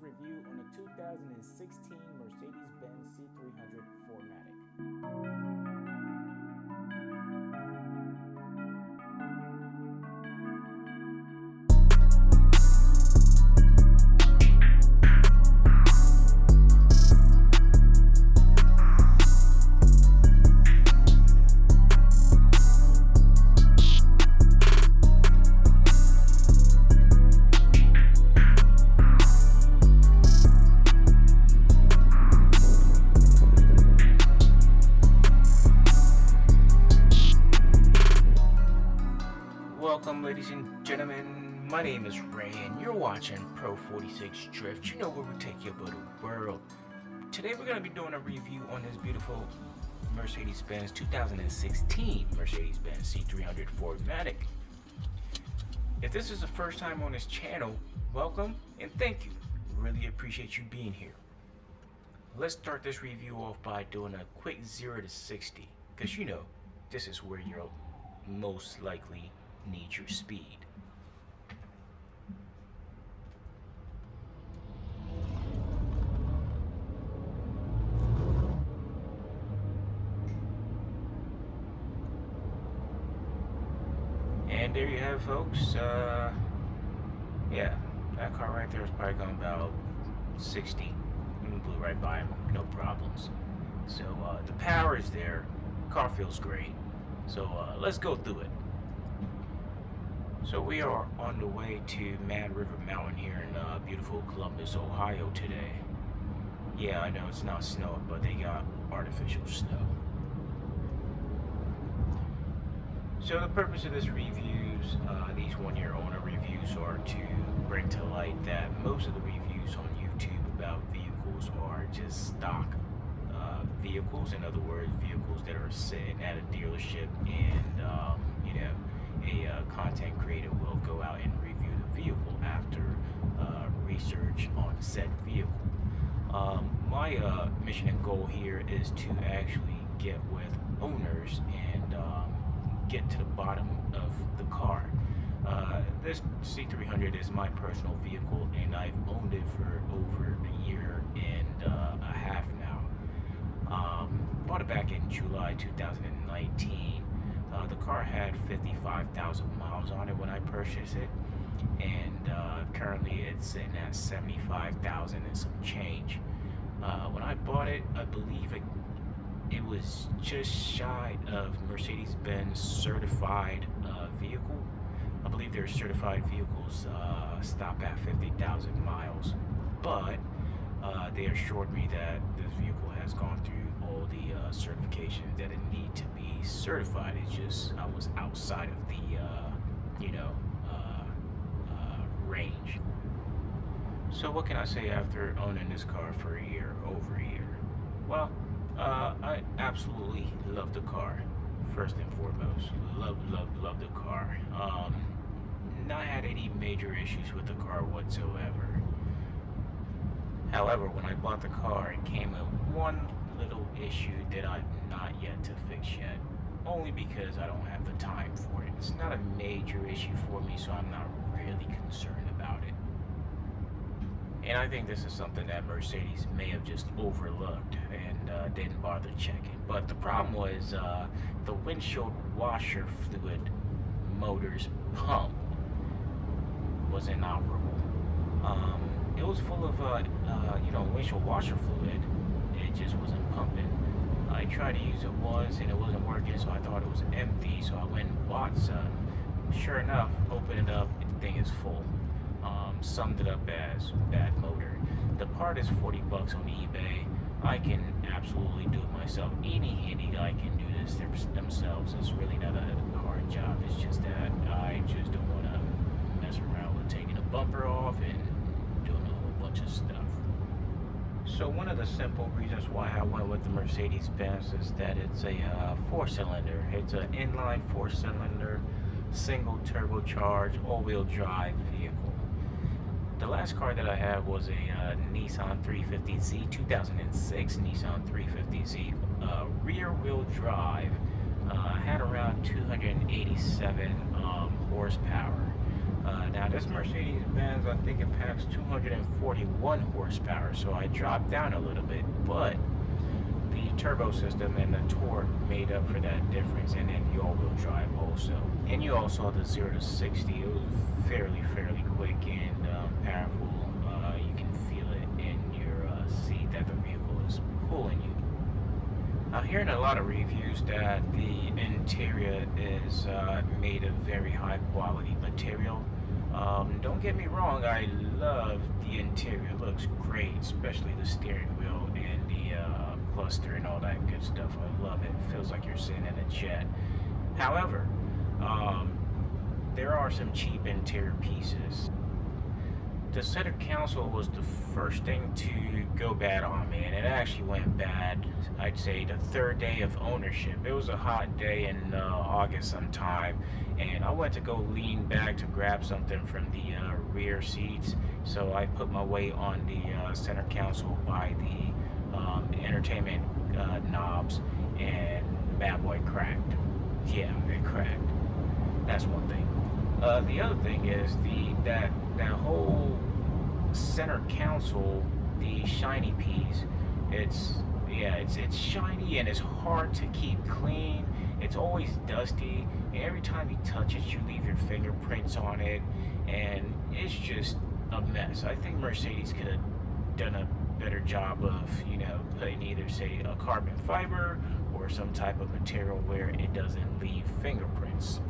review on a 2016 Mercedes Benz C300 4MATIC. Welcome, ladies and gentlemen. My name is Ray, and you're watching Pro 46 Drift. You know where we take you about the world. Today, we're going to be doing a review on this beautiful Mercedes Benz 2016 Mercedes Benz C300 4MATIC. If this is the first time on this channel, welcome and thank you. Really appreciate you being here. Let's start this review off by doing a quick 0 to 60, because you know this is where you're most likely need your speed. And there you have, folks. Yeah, that car right there is probably going about 60. Blew right by him, no problems. So the power is there. Car feels great. So let's go through it. So we are on the way to Mad River Mountain here in beautiful Columbus, Ohio today. Yeah, I know it's not snowing, but they got artificial snow. So the purpose of this reviews, these one-year owner reviews, are to bring to light that most of the reviews on YouTube about vehicles are just stock vehicles. In other words, vehicles that are sitting at a dealership, and you know, a content creator will go out and review the vehicle after research on said vehicle. My mission and goal here is to actually get with owners and get to the bottom of the car. This C300 is my personal vehicle, and I've owned it for over a year and a half now. Bought it back in July 2019. The car had 55,000 miles on it when I purchased it, and currently it's sitting at 75,000 and some change. When I bought it, I believe it was just shy of Mercedes-Benz certified vehicle. I believe their certified vehicles stop at 50,000 miles, but they assured me that this vehicle has gone through all the certifications that it need to be certified. It's just I was outside of the range. So what can I say after owning this car for a year, over a year? Well, I absolutely love the car. First and foremost, love the car. Not had any major issues with the car whatsoever. However, when I bought the car, it came with one little issue that I've not yet to fix yet, only because I don't have the time for it. It's not a major issue for me, so I'm not really concerned about it. And I think this is something that Mercedes may have just overlooked and didn't bother checking. But the problem was the windshield washer fluid motor's pump was inoperable. It was full of windshield washer fluid. It just wasn't pumping. I tried to use it once and it wasn't working, so I thought it was empty, so I went and bought some. Sure enough, opened it up, the thing is full. Summed it up as bad motor. The part is 40 bucks on eBay. I can absolutely do it myself. Any handy guy can do this themselves. It's really not a hard job. It's just that I just don't want to mess around with taking a bumper off and doing a whole bunch of stuff. So one of the simple reasons why I went with the Mercedes Benz is that it's a 4-cylinder. It's an inline 4-cylinder, single turbocharged, all-wheel drive vehicle. The last car that I had was a Nissan 350Z, 2006 Nissan 350Z, rear-wheel drive. Had around 287 horsepower. Now this Mercedes Benz, I think it packs 241 horsepower, so I dropped down a little bit, but the turbo system and the torque made up for that difference, and then the all-wheel drive also. And you also saw the 0 to 60. It was fairly quick and powerful. You can feel it in your seat that the vehicle is pulling you. I'm hearing a lot of reviews that the interior is made of very high quality material. Don't get me wrong, I love the interior. It looks great, especially the steering wheel and the cluster and all that good stuff. I love it. It feels like you're sitting in a jet. However, there are some cheap interior pieces. The center console was the first thing to go bad on me, and it actually went bad, I'd say, the third day of ownership. It was a hot day in August sometime, and I went to go lean back to grab something from the rear seats, so I put my weight on the center console by the entertainment knobs, and bad boy cracked. Yeah, it cracked. That's one thing. The other thing is that whole center console, the shiny piece. It's shiny and it's hard to keep clean. It's always dusty, and every time you touch it, you leave your fingerprints on it, and it's just a mess. I think Mercedes could have done a better job of, putting either, say, a carbon fiber or some type of material where it doesn't leave fingerprints.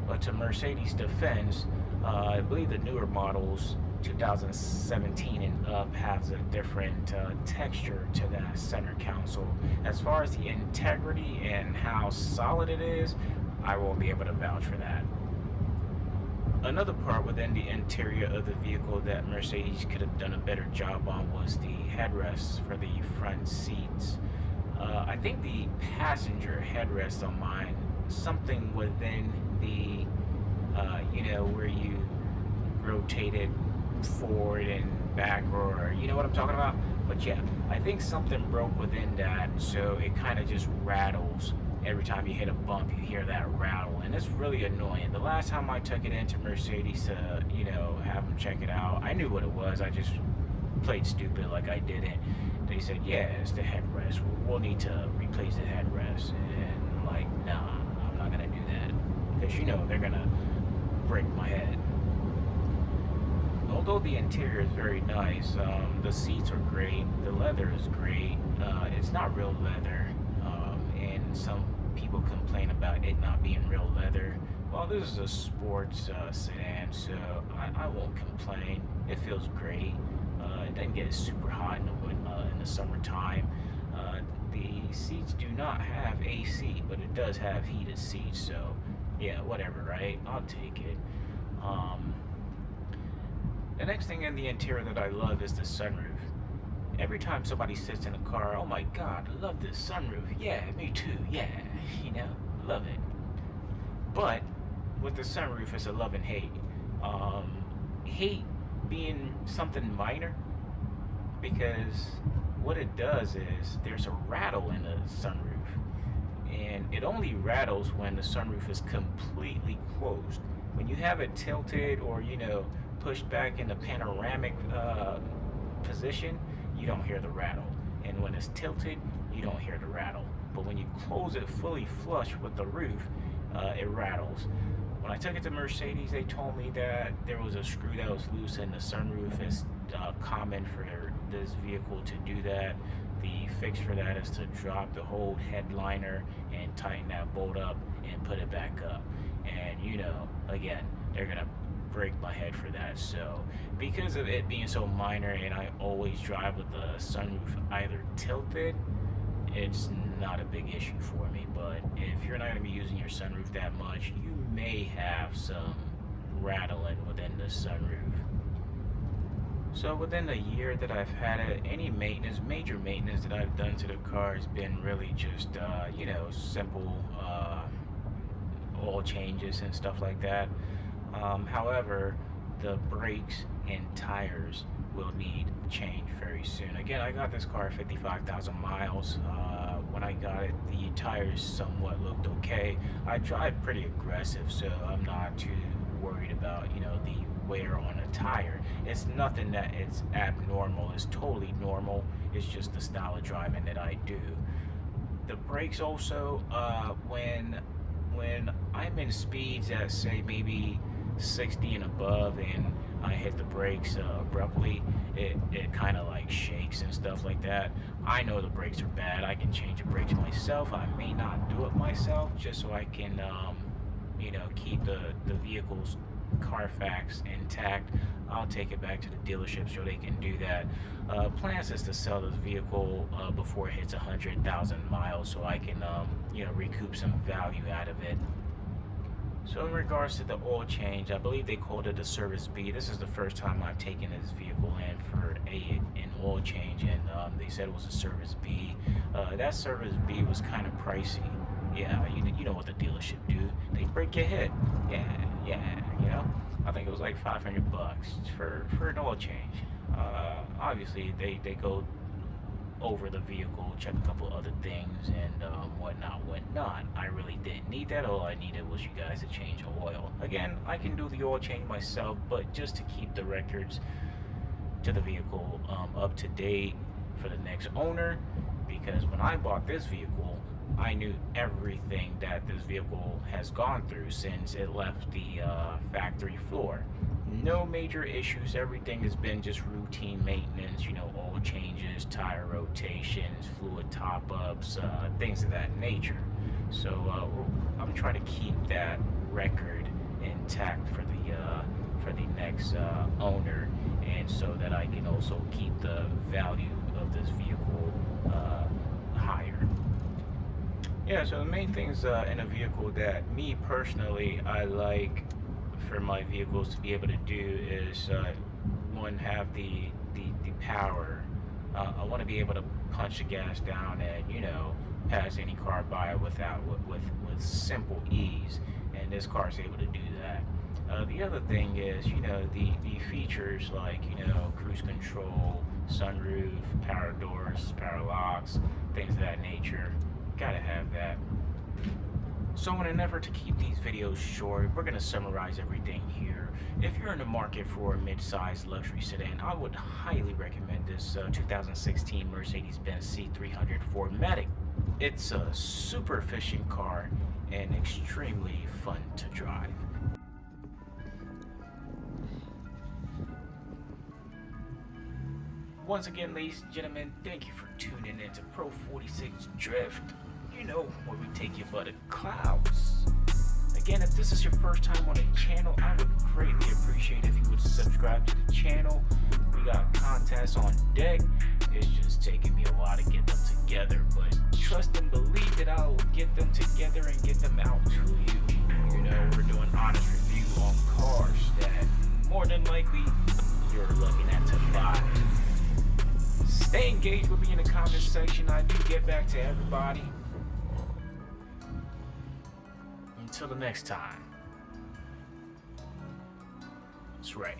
But to Mercedes' defense, I believe the newer models, 2017 and up, has a different texture to that center console. As far as the integrity and how solid it is, I won't be able to vouch for that. Another part within the interior of the vehicle that Mercedes could have done a better job on was the headrests for the front seats. I think the passenger headrest on mine, something within the, where you rotate it forward and back, or you know what I'm talking about. But yeah, I think something broke within that, so it kind of just rattles. Every time you hit a bump, you hear that rattle, and it's really annoying. The last time I took it into Mercedes to, have them check it out, I knew what it was. I just played stupid like I didn't. They said, yeah, it's the headrest. We'll need to replace the headrest. And I'm like, nah, I'm not gonna do that, because they're gonna break my head. Although the interior is very nice, the seats are great, the leather is great. It's not real leather, and some people complain about it not being real leather. Well, this is a sports sedan, so I won't complain. It feels great. It doesn't get super hot in the summertime. The seats do not have AC, but it does have heated seats, so yeah, whatever, right? I'll take it. The next thing in the interior that I love is the sunroof. Every time somebody sits in a car, oh my God, I love this sunroof. Yeah, me too, yeah, love it. But with the sunroof, it's a love and hate. Hate being something minor, because what it does is there's a rattle in the sunroof, and it only rattles when the sunroof is completely closed. When you have it tilted or pushed back in the panoramic position, you don't hear the rattle, and when it's tilted, you don't hear the rattle. But when you close it fully flush with the roof, it rattles. When I took it to Mercedes, they told me that there was a screw that was loose in the sunroof. It's common for this vehicle to do that. The fix for that is to drop the whole headliner and tighten that bolt up and put it back up. And again, they're gonna break my head for that. So because of it being so minor, and I always drive with the sunroof either tilted, it's not a big issue for me. But if you're not going to be using your sunroof that much, you may have some rattling within the sunroof. So within the year that I've had it, any major maintenance that I've done to the car has been really just simple oil changes and stuff like that. However, the brakes and tires will need change very soon. Again, I got this car at 55,000 miles. When I got it, the tires somewhat looked okay. I drive pretty aggressive, so I'm not too worried about, you know, the wear on a tire. It's nothing that it's abnormal. It's totally normal. It's just the style of driving that I do. The brakes also, when I'm in speeds at say maybe 60 and above, and I hit the brakes abruptly, it kind of like shakes and stuff like that. I know the brakes are bad. I can change the brakes myself. I may not do it myself just so I can, you know, keep the vehicle's Carfax intact. I'll take it back to the dealership so they can do that. Plans is to sell this vehicle before it hits 100,000 miles, so I can, you know, recoup some value out of it. So in regards to the oil change, I believe they called it a service B. This is the first time I've taken this vehicle in for an oil change, and they said it was a service B. That service B was kind of pricey. Yeah, you know what the dealership do. They break your head. Yeah, you know. I think it was like $500 for an oil change. Obviously, they go over the vehicle, check a couple other things, and whatnot. I really didn't need that. All I needed was you guys to change the oil. Again, I can do the oil change myself, but just to keep the records to the vehicle up to date for the next owner, because when I bought this vehicle, I knew everything that this vehicle has gone through since it left the factory floor. No major issues. Everything has been just routine maintenance, you know, oil changes, tire rotations, fluid top-ups, things of that nature. So I'm trying to keep that record intact for the next owner, and so that I can also keep the value of this vehicle higher. Yeah, so the main things in a vehicle that me personally I like for my vehicles to be able to do is one, have the power. I want to be able to punch the gas down and, you know, pass any car by with simple ease, and this car is able to do that. The other thing is, you know, the features like, you know, cruise control, sunroof, power doors, power locks, things of that nature. Gotta have that. So in an effort to keep these videos short, we're going to summarize everything here. If you're in the market for a mid-sized luxury sedan, I would highly recommend this 2016 Mercedes Benz C300 4MATIC. It's a super efficient car and extremely fun to drive. Once again, ladies and gentlemen, thank you for tuning in to Pro 46 Drift. You know, where we take you by the clouds. Again, if this is your first time on the channel, I would greatly appreciate if you would subscribe to the channel. We got contests on deck. It's just taking me a while to get them together, but trust and believe that I will get them together and get them out to you. You know, we're doing honest review on cars that more than likely you're looking at to buy. Stay engaged with me in the comment section. I do get back to everybody. Until the next time. That's right.